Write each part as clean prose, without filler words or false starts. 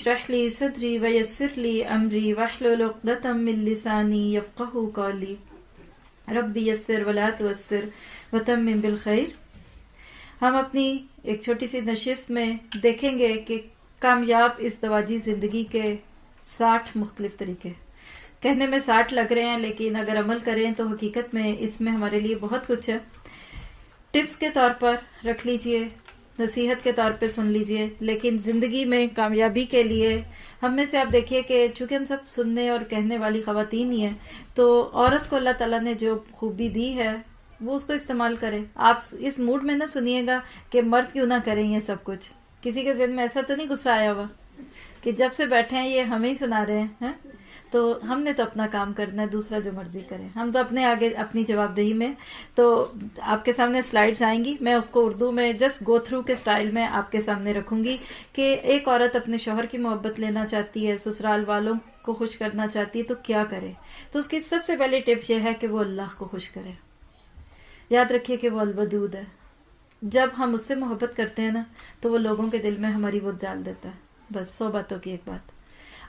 اشرح لی صدری ویسر لی امری واحلل عقدۃ من لسانی یفقہوا قولی رب یسر ولا تعسر وتمم بالخیر۔ ہم اپنی ایک چھوٹی سی نشست میں دیکھیں گے کہ کامیاب ازدواجی زندگی کے 60 مختلف طریقے۔ کہنے میں 60 لگ رہے ہیں، لیکن اگر عمل کریں تو حقیقت میں اس میں ہمارے لیے بہت کچھ ہے۔ ٹپس کے طور پر رکھ لیجئے، نصیحت کے طور پہ سن لیجئے، لیکن زندگی میں کامیابی کے لیے ہم میں سے آپ دیکھیے کہ چونکہ ہم سب سننے اور کہنے والی خواتین ہی ہیں، تو عورت کو اللہ تعالیٰ نے جو خوبی دی ہے وہ اس کو استعمال کرے۔ آپ اس موڈ میں نہ سنیے گا کہ مرد کیوں نہ کریں یہ سب کچھ۔ کسی کے ذہن میں ایسا تو نہیں غصہ آیا ہوا کہ جب سے بیٹھے ہیں یہ ہمیں ہی سنا رہے ہیں؟ تو ہم نے تو اپنا کام کرنا ہے، دوسرا جو مرضی کرے، ہم تو اپنے آگے اپنی جواب دہی میں۔ تو آپ کے سامنے سلائیڈز آئیں گی، میں اس کو اردو میں جسٹ گو تھرو کے سٹائل میں آپ کے سامنے رکھوں گی کہ ایک عورت اپنے شوہر کی محبت لینا چاہتی ہے، سسرال والوں کو خوش کرنا چاہتی ہے تو کیا کرے۔ تو اس کی سب سے پہلی ٹپ یہ ہے کہ وہ اللہ کو خوش کرے۔ یاد رکھیے کہ وہ الودود ہے۔ جب ہم اس سے محبت کرتے ہیں نا تو وہ لوگوں کے دل میں ہماری وہ ڈال دیتا ہے۔ بس 100 باتوں کی ایک بات،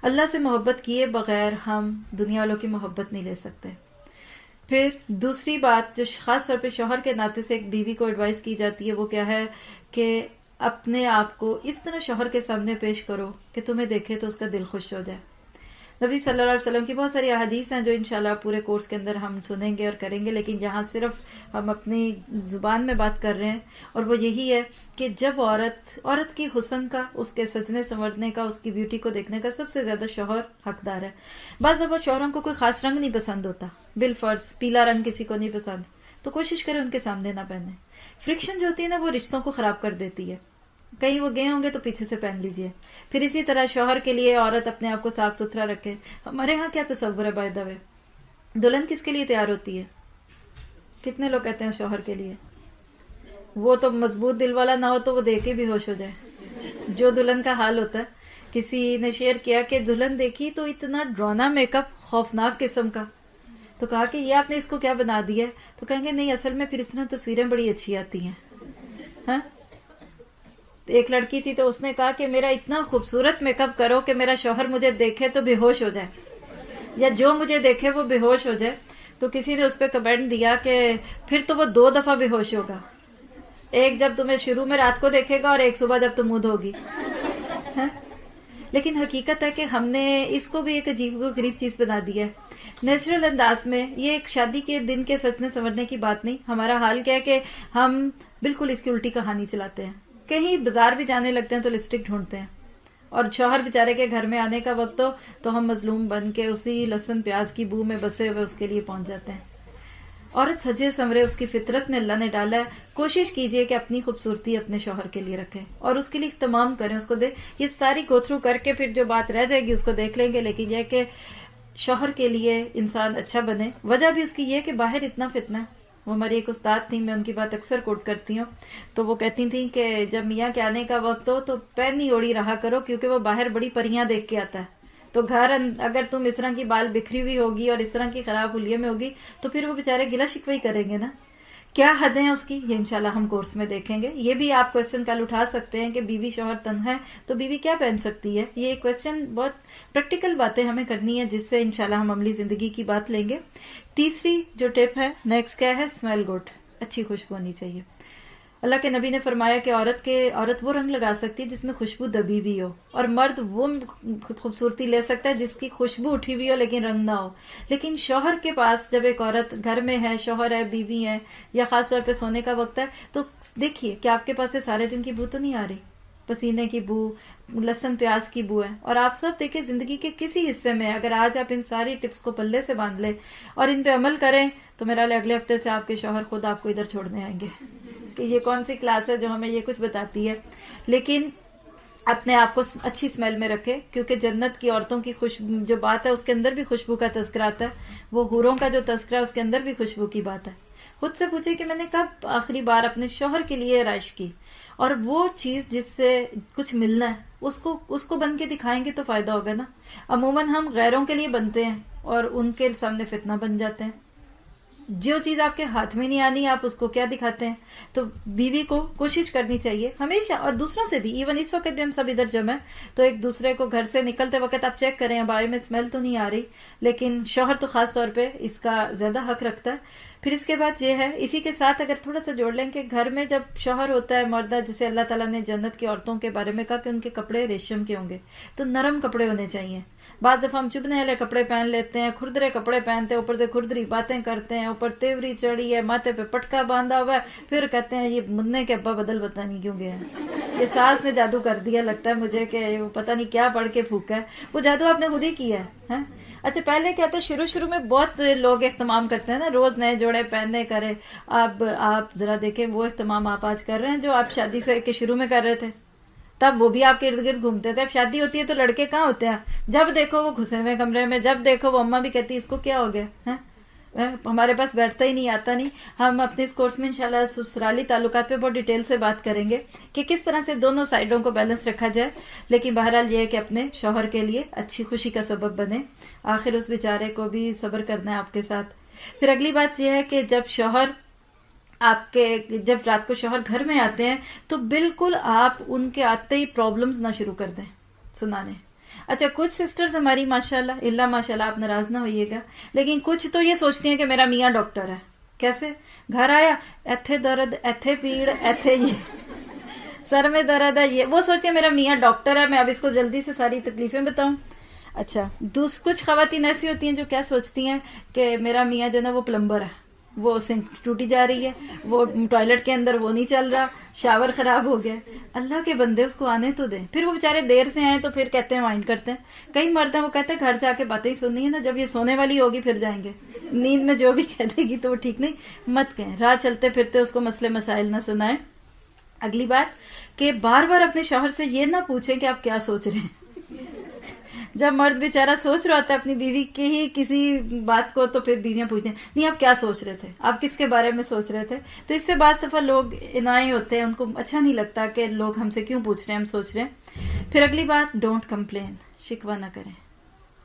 اللہ سے محبت کیے بغیر ہم دنیا والوں کی محبت نہیں لے سکتے۔ پھر دوسری بات جو خاص طور پہ شوہر کے ناطے سے ایک بیوی کو ایڈوائز کی جاتی ہے وہ کیا ہے کہ اپنے آپ کو اس طرح شوہر کے سامنے پیش کرو کہ تمہیں دیکھے تو اس کا دل خوش ہو جائے۔ نبی صلی اللہ علیہ وسلم کی بہت ساری احادیث ہیں جو انشاءاللہ پورے کورس کے اندر ہم سنیں گے اور کریں گے، لیکن یہاں صرف ہم اپنی زبان میں بات کر رہے ہیں، اور وہ یہی ہے کہ جب عورت کی حسن کا، اس کے سجنے سنورنے کا، اس کی بیوٹی کو دیکھنے کا سب سے زیادہ شوہر حقدار ہے۔ بعض دفعہ شوہروں کو کوئی خاص رنگ نہیں پسند ہوتا، بالفرض پیلا رنگ کسی کو نہیں پسند، تو کوشش کریں ان کے سامنے نہ پہنے۔ فرکشن جو ہوتی ہے نا وہ رشتوں کو خراب کر دیتی ہے۔ کہیں وہ گئے ہوں گے تو پیچھے سے پہن لیجئے۔ پھر اسی طرح شوہر کے لیے عورت اپنے آپ کو صاف ستھرا رکھے۔ ہمارے ہاں کیا تصور ہے بائی دا وے، دلہن کس کے لیے تیار ہوتی ہے؟ کتنے لوگ کہتے ہیں شوہر کے لیے؟ وہ تو مضبوط دل والا نہ ہو تو وہ دیکھ کے بھی ہوش ہو جائے۔ جو دلہن کا حال ہوتا ہے، کسی نے شیئر کیا کہ دلہن دیکھی تو اتنا ڈرانا میک اپ، خوفناک قسم کا، تو کہا کہ یہ آپ نے اس کو کیا بنا دیا ہے؟ تو کہیں گے نہیں اصل میں پھر اس طرح تصویریں بڑی اچھی آتی ہیں۔ ہاں، ایک لڑکی تھی تو اس نے کہا کہ میرا اتنا خوبصورت میک اپ کرو کہ میرا شوہر مجھے دیکھے تو بے ہوش ہو جائے، یا جو مجھے دیکھے وہ بے ہوش ہو جائے۔ تو کسی نے اس پہ کمنٹ دیا کہ پھر تو وہ 2 دفعہ بے ہوش ہوگا، ایک جب تمہیں شروع میں رات کو دیکھے گا اور ایک صبح جب تم منہ دھوگی۔ لیکن حقیقت ہے کہ ہم نے اس کو بھی ایک عجیب و غریب چیز بنا دی ہے نیچرل انداز میں۔ یہ ایک شادی کے دن کے سجنے سنورنے کی بات نہیں۔ ہمارا حال کیا ہے کہ ہم بالکل اس کی الٹی کہانی چلاتے ہیں۔ کہیں بازار بھی جانے لگتے ہیں تو لپسٹک ڈھونڈتے ہیں، اور شوہر بیچارے کے گھر میں آنے کا وقت ہو تو ہم مظلوم بن کے اسی لہسن پیاز کی بو میں بسے ہوئے اس کے لیے پہنچ جاتے ہیں۔ عورت سجے سنورے اس کی فطرت میں اللہ نے ڈالا ہے۔ کوشش کیجئے کہ اپنی خوبصورتی اپنے شوہر کے لیے رکھیں اور اس کے لیے اہتمام کریں، اس کو دے۔ یہ ساری گو تھرو کر کے پھر جو بات رہ جائے گی اس کو دیکھ لیں گے، لیکن یہ کہ شوہر کے لیے انسان اچھا بنے۔ وجہ بھی اس کی یہ کہ باہر اتنا فتنہ ہے۔ وہ ہماری ایک استاد تھیں، میں ان کی بات اکثر کوٹ کرتی ہوں، تو وہ کہتی تھیں کہ جب میاں کے آنے کا وقت ہو تو پہنی اوڑی رہا کرو، کیونکہ وہ باہر بڑی پریاں دیکھ کے آتا ہے۔ تو گھر اگر تم اس طرح کی بال بکھری ہوئی ہوگی اور اس طرح کی خراب حلیے میں ہوگی تو پھر وہ بیچارے گلہ شکوہ ہی کریں گے نا۔ کیا حدیں ہیں اس کی، یہ انشاءاللہ ہم کورس میں دیکھیں گے۔ یہ بھی آپ کویسچن کل اٹھا سکتے ہیں کہ بیوی شوہر تنہا ہے تو بیوی کیا پہن سکتی ہے۔ یہ کویسچن بہت پریکٹیکل باتیں ہمیں کرنی ہے جس سے انشاءاللہ ہم عملی زندگی کی بات لیں گے۔ تیسری جو ٹپ ہے نیکسٹ کیا ہے، اسمیل گڈ، اچھی خوشبو ہونی چاہیے۔ اللہ کے نبی نے فرمایا کہ عورت وہ رنگ لگا سکتی ہے جس میں خوشبو دبی بھی ہو، اور مرد وہ خوبصورتی لے سکتا ہے جس کی خوشبو اٹھی بھی ہو لیکن رنگ نہ ہو۔ لیکن شوہر کے پاس جب ایک عورت گھر میں ہے، شوہر ہے، بیوی ہے، یا خاص طور پہ سونے کا وقت ہے، تو دیکھیے کہ آپ کے پاس سے سارے دن کی بو تو نہیں آ رہی، پسینے کی بو، لہسن پیاز کی بو ہے۔ اور آپ سب دیکھیں زندگی کے کسی حصے میں اگر آج آپ ان ساری ٹپس کو پلے سے باندھ لیں اور ان پہ عمل کریں تو میرا اگلے ہفتے سے آپ کے شوہر خود آپ کو ادھر چھوڑنے آئیں گے کہ یہ کون سی کلاس ہے جو ہمیں یہ کچھ بتاتی ہے۔ لیکن اپنے آپ کو اچھی اسمیل میں رکھے، کیونکہ جنت کی عورتوں کی جو بات ہے اس کے اندر بھی خوشبو کا تذکرہ آتا ہے، وہ حوروں کا جو تذکرہ ہے اس کے اندر بھی خوشبو کی بات ہے۔ خود سے پوچھے کہ میں نے کب آخری بار اپنے شوہر کے لیے رائش کی، اور وہ چیز جس سے کچھ ملنا ہے اس کو بن کے دکھائیں گے تو فائدہ ہوگا نا۔ عموماً ہم غیروں کے لیے بنتے ہیں اور ان کے سامنے فتنہ بن جاتے ہیں۔ جو چیز آپ کے ہاتھ میں نہیں آنی آپ اس کو کیا دکھاتے ہیں. تو بیوی کو کوشش کرنی چاہیے ہمیشہ, اور دوسروں سے بھی, ایون اس وقت بھی ہم سب ادھر جمع ہیں تو ایک دوسرے کو گھر سے نکلتے وقت آپ چیک کریں اب آئے میں اسمیل تو نہیں آ رہی, لیکن شوہر تو خاص طور پہ اس کا زیادہ حق رکھتا ہے. پھر اس کے بعد یہ ہے, اسی کے ساتھ اگر تھوڑا سا جوڑ لیں کہ گھر میں جب شوہر ہوتا ہے مردہ, جسے اللہ تعالیٰ نے جنت کی عورتوں کے بارے میں کہا کہ ان کے کپڑے ریشم کے ہوں گے, تو نرم کپڑے ہونے چاہیے. بعض دفعہ ہم چبھنے والے کپڑے پہن لیتے ہیں, کھردرے کپڑے پہنتے ہیں, اوپر سے کھردری باتیں کرتے ہیں, اوپر تیوری چڑھی ہے, ماتھے پہ پٹکا باندھا ہوا ہے, پھر کہتے ہیں یہ مننے کے ابا بدل پتہ نہیں کیوں گئے ہیں, یہ ساس نے جادو کر دیا, لگتا ہے مجھے کہ وہ پتہ نہیں کیا پڑھ کے پھونکا ہے, وہ جادو آپ نے خود ہی کیا ہے. اچھا پہلے کیا تھا, شروع میں بہت لوگ اہتمام کرتے ہیں نا, روز نئے جوڑے پہننے کرے. اب آپ ذرا دیکھیں وہ اہتمام آپ آج کر رہے ہیں جو آپ شادی سے کے شروع میں کر رہے تھے. تب وہ بھی آپ کے ارد گرد گھومتے تھے. اب شادی ہوتی ہے تو لڑکے کہاں ہوتے ہیں, جب دیکھو وہ گھسے ہوئے کمرے میں, جب دیکھو وہ اماں بھی کہتی ہے اس کو کیا ہو گیا, ہمارے پاس بیٹھتا ہی نہیں, آتا نہیں. ہم اپنے اس کورس میں انشاءاللہ سسرالی تعلقات پہ بہت ڈیٹیل سے بات کریں گے کہ کس طرح سے دونوں سائڈوں کو بیلنس رکھا جائے. لیکن بہرحال یہ ہے کہ اپنے شوہر کے لیے اچھی خوشی کا سبب بنے, آخر اس بیچارے کو بھی صبر کرنا ہے آپ کے ساتھ. پھر اگلی بات یہ ہے کہ جب رات کو شوہر گھر میں آتے ہیں تو بالکل آپ ان کے آتے ہی پرابلمز نہ شروع کر دیں سنانے. اچھا کچھ سسٹرز ہماری ماشاءاللہ اللہ ماشاءاللہ, آپ ناراض نہ ہوئیے گا, لیکن کچھ تو یہ سوچتی ہیں کہ میرا میاں ڈاکٹر ہے. کیسے گھر آیا ایتھے درد, ایتھے پیڑ, ایتھے یہ سر میں درد ہے, یہ وہ سوچے میرا میاں ڈاکٹر ہے, میں اب اس کو جلدی سے ساری تکلیفیں بتاؤں. اچھا کچھ خواتین ایسی ہوتی ہیں جو کیا سوچتی ہیں کہ میرا میاں جو نا وہ پلمبر ہے, وہ سنک ٹوٹی جا رہی ہے, وہ ٹوائلٹ کے اندر وہ نہیں چل رہا, شاور خراب ہو گیا. اللہ کے بندے اس کو آنے تو دیں. پھر وہ بیچارے دیر سے آئیں تو پھر کہتے ہیں مائنڈ کرتے ہیں. کئی مرد ہیں وہ کہتے ہیں گھر جا کے باتیں ہی سننی ہے نا, جب یہ سونے والی ہوگی پھر جائیں گے, نیند میں جو بھی کہہ دے گی تو وہ ٹھیک نہیں, مت کہیں. راہ چلتے پھرتے اس کو مسئلے مسائل نہ سنائیں. اگلی بات کہ بار بار اپنے شوہر سے یہ نہ پوچھیں کہ آپ کیا سوچ رہے ہیں. جب مرد بیچارہ سوچ رہا ہوتا ہے اپنی بیوی کی ہی کسی بات کو, تو پھر بیویاں پوچھتے ہیں نہیں آپ کیا سوچ رہے تھے, آپ کس کے بارے میں سوچ رہے تھے. تو اس سے بعض دفعہ لوگ انائے ہوتے ہیں, ان کو اچھا نہیں لگتا کہ لوگ ہم سے کیوں پوچھ رہے ہیں, ہم سوچ رہے ہیں. پھر اگلی بات ڈونٹ کمپلین, شکوہ نہ کریں,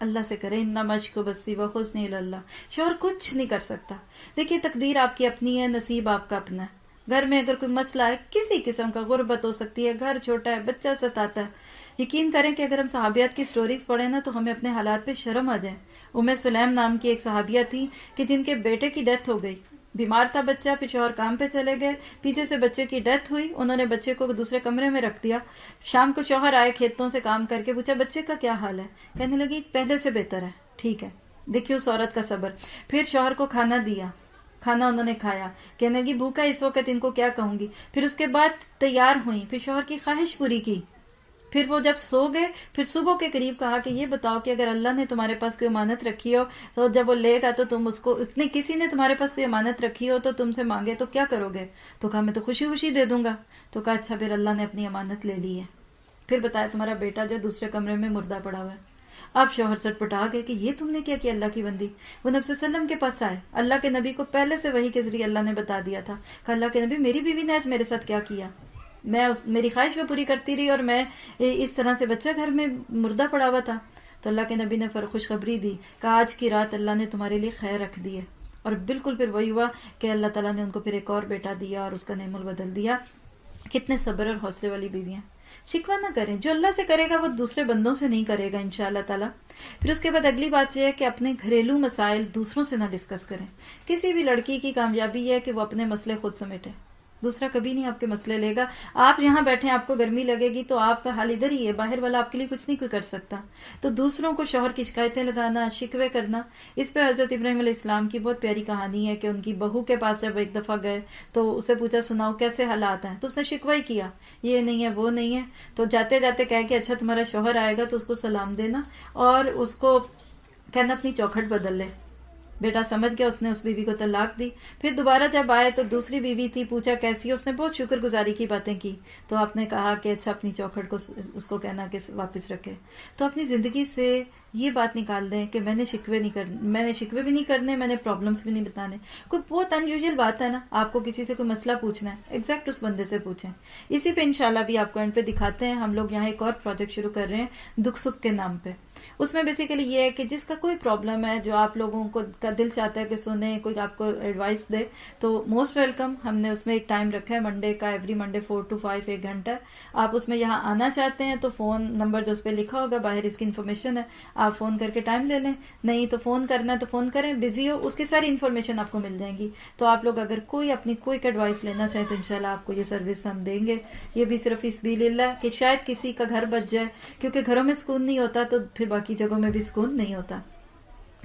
اللہ سے کریں. انما اشکو بثی وحزنی الی اللہ. شوہر کچھ نہیں کر سکتا. دیکھیے تقدیر آپ کی اپنی ہے, نصیب آپ کا اپنا ہے. گھر میں اگر کوئی مسئلہ ہے کسی قسم کا, غربت ہو سکتی ہے, گھر چھوٹا ہے, بچہ ستاتا ہے, یقین کریں کہ اگر ہم صحابیات کی سٹوریز پڑھیں نا تو ہمیں اپنے حالات پہ شرم آ جائے. سلیم نام کی ایک صحابیہ تھی کہ جن کے بیٹے کی ڈیتھ ہو گئی, بیمار تھا بچہ, پھر شوہر کام پہ چلے گئے, پیچھے سے بچے کی ڈیتھ ہوئی, انہوں نے بچے کو دوسرے کمرے میں رکھ دیا. شام کو شوہر آئے کھیتوں سے کام کر کے, پوچھا بچے کا کیا حال ہے, کہنے لگی پہلے سے بہتر ہے, ٹھیک ہے. دیکھیے اس عورت کا صبر. پھر شوہر کو کھانا دیا, کھانا انہوں نے کھایا, کہنے لگی بھوکا اس وقت ان کو کیا کہوں گی. پھر اس کے بعد تیار ہوئی, پھر شوہر کی خواہش پوری کی. پھر وہ جب سو گئے, پھر صبح کے قریب کہا کہ یہ بتاؤ کہ اگر اللہ نے تمہارے پاس کوئی امانت رکھی ہو تو جب وہ لے گا تو تم اس کو, اتنی کسی نے تمہارے پاس کوئی امانت رکھی ہو تو تم سے مانگے تو کیا کرو گے. تو کہا میں تو خوشی خوشی دے دوں گا. تو کہا اچھا پھر اللہ نے اپنی امانت لے لی ہے. پھر بتایا تمہارا بیٹا جو دوسرے کمرے میں مردہ پڑا ہوا ہے. اب شوہر سٹ پٹا گئے کہ یہ تم نے کیا اللہ کی بندی. وہ نبی صلی اللہ علیہ وسلم کے پاس آئے, اللہ کے نبی کو پہلے سے وحی کے ذریعے اللہ نے بتا دیا تھا. کہا اللہ کے نبی میری بیوی نے آج میرے ساتھ کیا کیا, میں میری خواہش میں پوری کرتی رہی اور میں اس طرح سے بچہ گھر میں مردہ پڑا ہوا تھا. تو اللہ کے نبی نے خوشخبری دی, کہا آج کی رات اللہ نے تمہارے لیے خیر رکھ دی ہے. اور بالکل پھر وہی ہوا کہ اللہ تعالیٰ نے ان کو پھر ایک اور بیٹا دیا اور اس کا نعم بدل دیا. کتنے صبر اور حوصلے والی بیویاں. شکوہ نہ کریں, جو اللہ سے کرے گا وہ دوسرے بندوں سے نہیں کرے گا انشاءاللہ تعالیٰ. پھر اس کے بعد اگلی بات یہ ہے کہ اپنے گھریلو مسائل دوسروں سے نہ ڈسکس کریں. کسی بھی لڑکی کی کامیابی ہے کہ وہ اپنے مسئلے خود سمیٹے, دوسرا کبھی نہیں آپ کے مسئلے لے گا. آپ یہاں بیٹھے آپ کو گرمی لگے گی تو آپ کا حال ادھر ہی ہے, باہر والا آپ کے لیے کچھ نہیں کوئی کر سکتا. تو دوسروں کو شوہر کی شکایتیں لگانا, شکوے کرنا, اس پہ حضرت ابراہیم علیہ السلام کی بہت پیاری کہانی ہے کہ ان کی بہو کے پاس جب ایک دفعہ گئے تو اسے پوچھا سناؤ کیسے حالات ہیں, تو اس نے شکوہ ہی کیا, یہ نہیں ہے وہ نہیں ہے. تو جاتے جاتے کہے کہ اچھا تمہارا شوہر آئے گا تو اس کو سلام دینا اور اس کو کہنا اپنی چوکھٹ بدل لے. بیٹا سمجھ گیا, اس نے اس بیوی کو طلاق دی. پھر دوبارہ جب آئے تو دوسری بیوی تھی, پوچھا کیسی ہے, اس نے بہت شکر گزاری کی باتیں کی. تو آپ نے کہا کہ اچھا اپنی چوکھٹ کو اس کو کہنا کہ واپس رکھے. تو اپنی زندگی سے یہ بات نکال دیں کہ میں نے شکوے بھی نہیں کرنے, میں نے پرابلمس بھی نہیں بتانے. کوئی بہت انیوژل بات ہے نا, آپ کو کسی سے کوئی مسئلہ پوچھنا ہے, ایگزیکٹ اس بندے سے پوچھیں. اسی پہ انشاءاللہ بھی آپ کو اینڈ پہ دکھاتے ہیں. ہم لوگ یہاں ایک اور پروجیکٹ شروع کر رہے ہیں دکھ سکھ کے نام پہ. اس میں بیسیکلی یہ ہے کہ جس کا کوئی پرابلم ہے جو آپ لوگوں کو کا دل چاہتا ہے کہ سنیں، کوئی آپ کو ایڈوائس دے تو موسٹ ویلکم. ہم نے اس میں ایک ٹائم رکھا ہے منڈے کا، ایوری منڈے 4 to 5 1 گھنٹہ. آپ اس میں یہاں آنا چاہتے ہیں تو فون نمبر جو اس پہ لکھا ہوگا باہر اس کی انفارمیشن ہے، آپ فون کر کے ٹائم لے لیں. نہیں تو فون کرنا ہے تو فون کریں، بزی ہو اس کی ساری انفارمیشن آپ کو مل جائیں گی. تو آپ لوگ اگر کوئی اپنی کوئک ایڈوائس لینا چاہیں تو انشاءاللہ آپ کو یہ سروس ہم دیں گے. یہ بھی صرف اس سبیل اللہ کہ شاید کسی کا گھر بچ جائے، کیونکہ گھروں میں سکون نہیں ہوتا تو پھر باقی جگہوں میں بھی سکون نہیں ہوتا.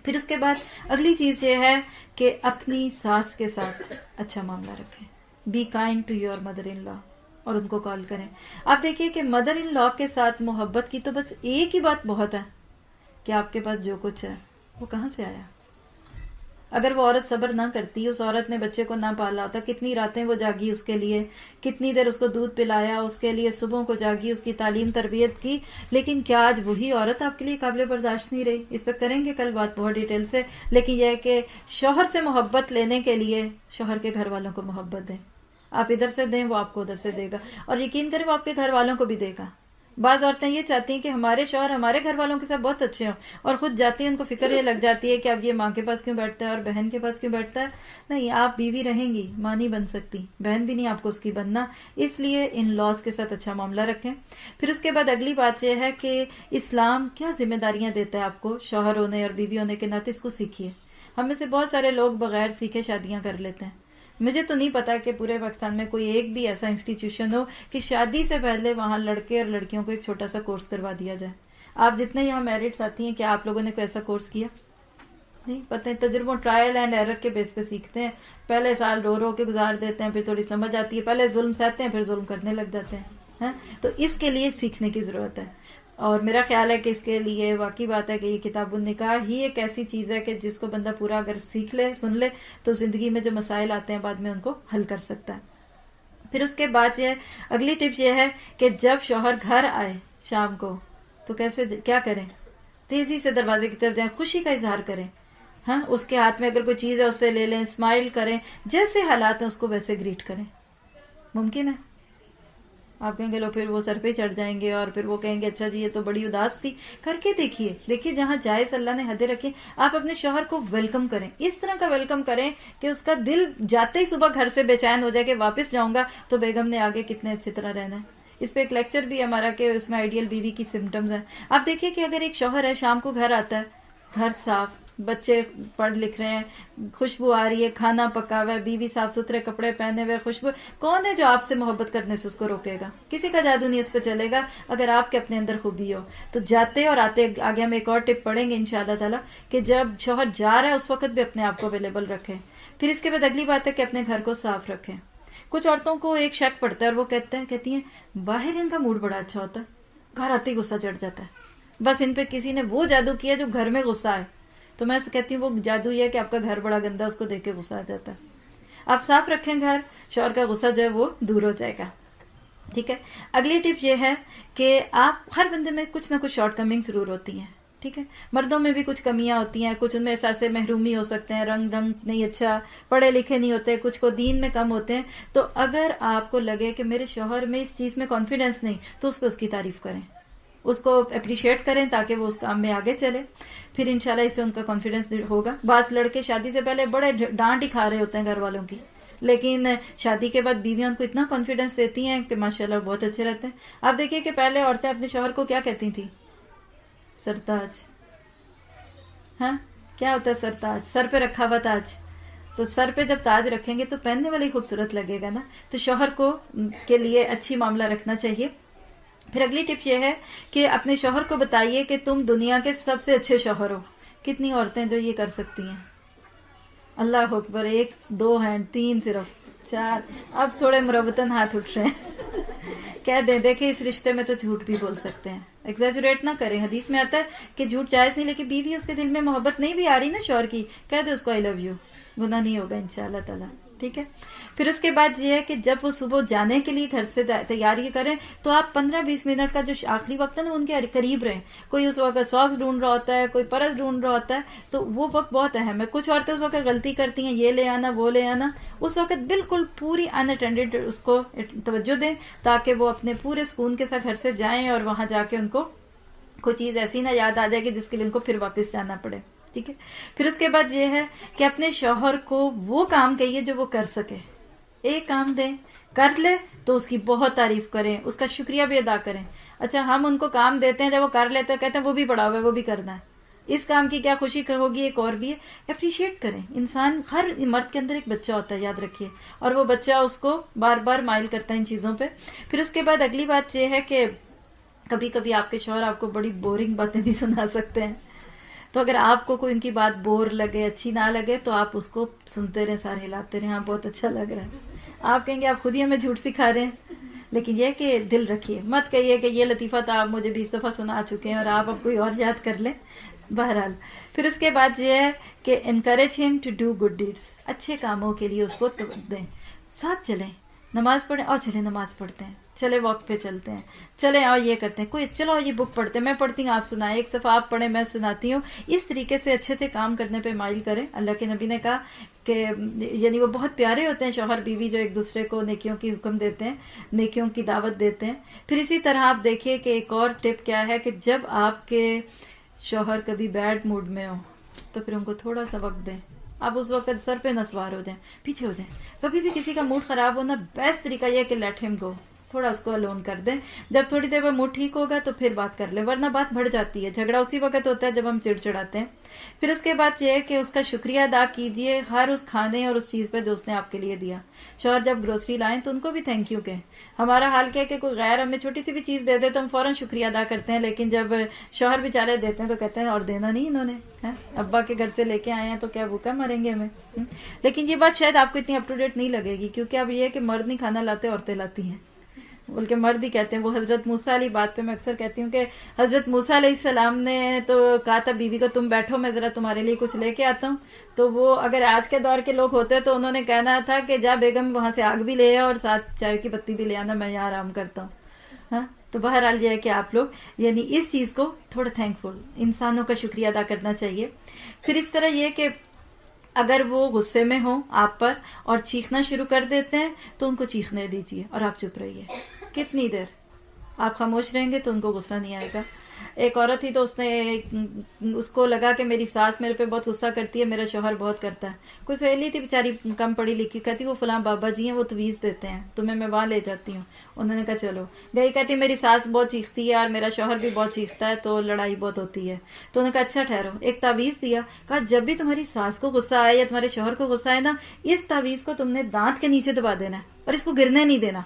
پھر اس کے بعد اگلی چیز یہ ہے کہ اپنی ساس کے ساتھ اچھا معاملہ رکھیں. Be kind to your mother in law, اور ان کو کال کریں. آپ دیکھیے کہ مدر ان لا کے ساتھ محبت کی تو بس ایک ہی بات بہت ہے کہ آپ کے پاس جو کچھ ہے وہ کہاں سے آیا. اگر وہ عورت صبر نہ کرتی، اس عورت نے بچے کو نہ پالا ہوتا، کتنی راتیں وہ جاگی اس کے لیے، کتنی دیر اس کو دودھ پلایا اس کے لیے، صبح کو جاگی اس کی تعلیم تربیت کی. لیکن کیا آج وہی عورت آپ کے لیے قابل برداشت نہیں رہی؟ اس پہ کریں گے کل بات بہت ڈیٹیل سے. لیکن یہ ہے کہ شوہر سے محبت لینے کے لیے شوہر کے گھر والوں کو محبت دیں. آپ ادھر سے دیں، وہ آپ کو ادھر سے دے گا، اور یقین کریں وہ آپ کے گھر والوں کو بھی دے گا. بعض عورتیں یہ چاہتی ہیں کہ ہمارے شوہر ہمارے گھر والوں کے ساتھ بہت اچھے ہوں، اور خود جاتی ہیں ان کو فکر یہ لگ جاتی ہے کہ اب یہ ماں کے پاس کیوں بیٹھتا ہے اور بہن کے پاس کیوں بیٹھتا ہے. نہیں، آپ بیوی رہیں گی، ماں نہیں بن سکتی، بہن بھی نہیں آپ کو اس کی بننا. اس لیے ان لاز کے ساتھ اچھا معاملہ رکھیں. پھر اس کے بعد اگلی بات یہ ہے کہ اسلام کیا ذمہ داریاں دیتا ہے آپ کو شوہر ہونے اور بیوی ہونے کے ناطے. اس کو سیکھیے. ہم میں سے بہت سارے لوگ بغیر سیکھے شادیاں کر لیتے ہیں. مجھے تو نہیں پتا کہ پورے پاکستان میں کوئی ایک بھی ایسا انسٹیٹیوشن ہو کہ شادی سے پہلے وہاں لڑکے اور لڑکیوں کو ایک چھوٹا سا کورس کروا دیا جائے. آپ جتنے یہاں میرٹس آتی ہیں، کیا آپ لوگوں نے کوئی ایسا کورس کیا؟ نہیں پتہ. تجربوں ٹرائل اینڈ ایرر کے بیس پہ سیکھتے ہیں. پہلے سال رو رو کے گزار دیتے ہیں، پھر تھوڑی سمجھ آتی ہے، پہلے ظلم سہتے ہیں پھر ظلم کرنے لگ جاتے ہیں. تو اس کے لیے سیکھنے کی ضرورت ہے. اور میرا خیال ہے کہ اس کے لیے واقعی بات ہے کہ یہ کتاب النکاح ہی ایک ایسی چیز ہے کہ جس کو بندہ پورا اگر سیکھ لے، سن لے، تو زندگی میں جو مسائل آتے ہیں بعد میں ان کو حل کر سکتا ہے. پھر اس کے بعد یہ اگلی ٹپ یہ ہے کہ جب شوہر گھر آئے شام کو تو کیا کریں؟ تیزی سے دروازے کی طرف جائیں، خوشی کا اظہار کریں. اس کے ہاتھ میں اگر کوئی چیز ہے اس سے لے لیں، اسمائل کریں، جیسے حالات ہیں اس کو ویسے گریٹ کریں. ممکن ہے؟ آپ کہیں گے لو پھر وہ سر پہ چڑھ جائیں گے اور پھر وہ کہیں گے اچھا جی یہ تو بڑی اداس تھی. کر کے دیکھیے جہاں جائز اللہ نے حدیں رکھی. آپ اپنے شوہر کو ویلکم کریں، اس طرح کا ویلکم کریں کہ اس کا دل جاتے ہی صبح گھر سے بے چین ہو جائے کہ واپس جاؤں گا تو بیگم نے آگے کتنے اچھی طرح رہنا ہے. اس پہ ایک لیکچر بھی ہمارا کہ اس میں آئیڈیل بیوی کی سمٹمز ہیں. آپ دیکھیے کہ اگر ایک شوہر ہے شام کو گھر آتا ہے، گھر صاف، بچے پڑھ لکھ رہے ہیں، خوشبو آ رہی ہے، کھانا پکا ہوا ہے، بیوی صاف ستھرے کپڑے پہنے ہوئے، خوشبو، کون ہے جو آپ سے محبت کرنے سے اس کو روکے گا؟ کسی کا جادو نہیں اس پہ چلے گا اگر آپ کے اپنے اندر خوبی ہو. تو جاتے اور آتے آگے ہم ایک اور ٹپ پڑھیں گے انشاءاللہ تعالی کہ جب شوہر جا رہا ہے اس وقت بھی اپنے آپ کو اویلیبل رکھیں. پھر اس کے بعد اگلی بات ہے کہ اپنے گھر کو صاف رکھیں. کچھ عورتوں کو ایک شک پڑتا ہے اور وہ کہتی ہیں باہر ان کا موڈ بڑا اچھا ہوتا ہے، گھر آتے ہی غصہ چڑھ جاتا ہے، بس ان پہ کسی نے وہ جادو کیا جو گھر میں غصہ ہے. تو میں کہتی ہوں وہ جادو یہ ہے کہ آپ کا گھر بڑا گندا، اس کو دیکھ کے غصہ آ جاتا ہے. آپ صاف رکھیں گھر، شوہر کا غصہ جو ہے وہ دور ہو جائے گا. ٹھیک ہے. اگلی ٹپ یہ ہے کہ آپ ہر بندے میں کچھ نہ کچھ شارٹ کمنگ ضرور ہوتی ہیں. ٹھیک ہے. مردوں میں بھی کچھ کمیاں ہوتی ہیں، کچھ ان میں احساس محرومی ہو سکتے ہیں، رنگ نہیں اچھا، پڑھے لکھے نہیں ہوتے، کچھ کو دین میں کم ہوتے ہیں. تو اگر آپ کو لگے کہ میرے شوہر میں اس چیز میں کانفیڈنس نہیں تو اس پہ اس کی تعریف کریں، اس کو اپریشیٹ کریں تاکہ وہ اس کام میں آگے چلے. پھر انشاءاللہ اس سے ان کا کانفیڈنس ہوگا. بعض لڑکے شادی سے پہلے بڑے ڈانٹ ہی کھا رہے ہوتے ہیں گھر والوں کی، لیکن شادی کے بعد بیویاں ان کو اتنا کانفیڈنس دیتی ہیں کہ ماشاءاللہ بہت اچھے رہتے ہیں. آپ دیکھیے کہ پہلے عورتیں اپنے شوہر کو کیا کہتی تھیں؟ سرتاج. کیا ہوتا ہے سرتاج؟ سر پہ رکھا ہوا تاج. تو سر پہ جب تاج رکھیں گے تو پہننے والی خوبصورت لگے گا نا. تو شوہر کو کے لیے اچھی معاملہ رکھنا چاہیے. پھر اگلی ٹپ یہ ہے کہ اپنے شوہر کو بتائیے کہ تم دنیا کے سب سے اچھے شوہر ہو. کتنی عورتیں جو یہ کر سکتی ہیں؟ اللہ اکبر. 1 2 ہینڈ، 3 صرف، 4. اب تھوڑے مروتاً ہاتھ اٹھ رہے ہیں. کہہ دیں دیکھیں اس رشتے میں تو جھوٹ بھی بول سکتے ہیں، ایگزیجریٹ نہ کریں. حدیث میں آتا ہے کہ جھوٹ جائز نہیں، لیکن بیوی اس کے دل میں محبت نہیں بھی آ رہی نا شوہر کی، کہہ دے اس کو آئی لو یو، گناہ نہیں ہوگا انشاءاللہ تعالی. ٹھیک ہے. پھر اس کے بعد یہ ہے کہ جب وہ صبح جانے کے لیے گھر سے تیاری کریں تو آپ 15-20 منٹ کا جو آخری وقت ہے نا ان کے قریب رہیں. کوئی اس وقت ساکس ڈھونڈ رہا ہوتا ہے، کوئی پرس ڈھونڈ رہا ہوتا ہے، تو وہ وقت بہت اہم ہے. کچھ عورتیں اس وقت غلطی کرتی ہیں، یہ لے آنا وہ لے آنا. اس وقت بالکل پوری ان اٹینڈڈ اس کو توجہ دیں تاکہ وہ اپنے پورے سکون کے ساتھ گھر سے جائیں اور وہاں جا کے ان کو کوئی چیز ایسی نہ یاد آ جائے کہ جس کے لیے ان کو پھر واپس جانا پڑے. ٹھیک ہے. پھر اس کے بعد یہ ہے کہ اپنے شوہر کو وہ کام کہیے جو وہ کر سکے. ایک کام دیں کر لے تو اس کی بہت تعریف کریں, اس کا شکریہ بھی ادا کریں. اچھا ہم ان کو کام دیتے ہیں, جب وہ کر لیتے ہیں کہتے ہیں وہ بھی پڑا ہوا ہے وہ بھی کرنا ہے, اس کام کی کیا خوشی ہوگی, ایک اور بھی ہے. اپریشیٹ کریں. انسان, ہر مرد کے اندر ایک بچہ ہوتا ہے, یاد رکھیے, اور وہ بچہ اس کو بار بار مائل کرتا ہے ان چیزوں پہ. پھر اس کے بعد اگلی بات یہ ہے کہ کبھی کبھی آپ کے شوہر آپ کو بڑی بورنگ باتیں بھی سنا سکتے ہیں, تو اگر آپ کو کوئی ان کی بات بور لگے, اچھی نہ لگے, تو آپ اس کو سنتے رہیں, سارے ہلاتے رہیں, ہاں بہت اچھا لگ رہا ہے. آپ کہیں گے آپ خود ہی ہمیں جھوٹ سکھا رہے ہیں. لیکن یہ کہ دل رکھیے, مت کہیے کہ یہ لطیفہ تو آپ مجھے 20 دفعہ سنا چکے ہیں اور آپ اب کوئی اور یاد کر لیں. بہرحال پھر اس کے بعد یہ ہے کہ انکریج ہم ٹو ڈو گڈ ڈیڈس, اچھے کاموں کے لیے اس کو دیں. ساتھ چلیں, نماز پڑھیں, اور چلیں نماز پڑھتے ہیں, چلے واک پہ چلتے ہیں, چلیں اور یہ کرتے ہیں, کوئی چلو یہ بک پڑھتے ہیں, میں پڑھتی ہوں آپ سنائیں, ایک صفحہ آپ پڑھیں میں سناتی ہوں. اس طریقے سے اچھے اچھے کام کرنے پہ مائل کریں. اللہ کے نبی نے کہا کہ یعنی وہ بہت پیارے ہوتے ہیں شوہر بیوی, جو ایک دوسرے کو نیکیوں کی حکم دیتے ہیں, نیکیوں کی دعوت دیتے ہیں. پھر اسی طرح آپ دیکھیے کہ ایک اور ٹپ کیا ہے کہ جب آپ کے شوہر کبھی بیڈ موڈ میں ہو تو پھر ان کو تھوڑا سا وقت دیں. آپ اس وقت سر پہ نسوار ہو جائیں, پیچھے ہو جائیں. کبھی بھی کسی کا موڈ خراب ہونا, بیسٹ طریقہ یہ ہے کہ لیٹ ہم گو, تھوڑا اس کو الون کر دیں. جب تھوڑی دیر بعد موڈ ٹھیک ہوگا تو پھر بات کر لیں, ورنہ بات بڑھ جاتی ہے. جھگڑا اسی وقت ہوتا ہے جب ہم چڑچڑاتے ہیں. پھر اس کے بعد یہ ہے کہ اس کا شکریہ ادا کیجئے ہر اس کھانے اور اس چیز پہ جو اس نے آپ کے لیے دیا. شوہر جب گروسری لائیں تو ان کو بھی تھینک یو کہیں. ہمارا حال کیا ہے کہ کوئی غیر ہمیں چھوٹی سی بھی چیز دے دے تو ہم فوراً شکریہ ادا کرتے ہیں, لیکن جب شوہر بیچارے دیتے ہیں تو کہتے ہیں اور دینا نہیں انہوں نے, ابا کے گھر سے لے کے آئے ہیں تو کیا بھوکا مریں گے ہمیں. لیکن یہ بات شاید آپ کو اتنی اپ ٹو ڈیٹ نہیں لگے گی, کیونکہ اب یہ ہے کہ مرد نہیں کھانا لاتے, عورتیں لاتی ہیں, بلکہ مرد ہی کہتے ہیں. وہ حضرت موسیٰ علیہ بات پہ میں اکثر کہتی ہوں کہ حضرت موسیٰ علیہ السلام نے تو کہا تھا بیوی کو تم بیٹھو میں ذرا تمہارے لیے کچھ لے کے آتا ہوں, تو وہ اگر آج کے دور کے لوگ ہوتے تو انہوں نے کہنا تھا کہ جا بیگم وہاں سے آگ بھی لے آ اور ساتھ چائے کی پتی بھی لے آنا, میں یہاں آرام کرتا ہوں. ہاں تو بہرحال یہ ہے کہ آپ لوگ یعنی اس چیز کو تھوڑا تھینکفل, انسانوں کا شکریہ ادا کرنا چاہیے. پھر اس طرح یہ کہ اگر وہ غصے میں ہوں آپ پر اور چیخنا شروع کر دیتے ہیں تو ان کو چیخنے دیجیے اور آپ چپ رہیے. کتنی دیر آپ خاموش رہیں گے تو ان کو غصہ نہیں آئے گا. ایک عورت تھی تو اس کو لگا کہ میری ساس میرے پہ بہت غصہ کرتی ہے, میرا شوہر بہت کرتا ہے. کوئی سہیلی تھی بیچاری کم پڑھی لکھی, کہتی وہ فلاں بابا جی ہیں وہ تویز دیتے ہیں, تمہیں میں وہاں لے جاتی ہوں. انہوں نے کہا چلو گئی. کہتی میری ساس بہت چیختی ہے اور میرا شوہر بھی بہت چیختا ہے تو لڑائی بہت ہوتی ہے. تو انہوں نے کہا اچھا ٹھہرو, ایک تعویذ دیا, کہا جب بھی تمہاری ساس کو غصہ آئے یا تمہارے شوہر کو غصہ آئے نا, اس تعویذ کو تم نے دانت کے نیچے دبا دینا ہے اور اس کو گرنے نہیں دینا,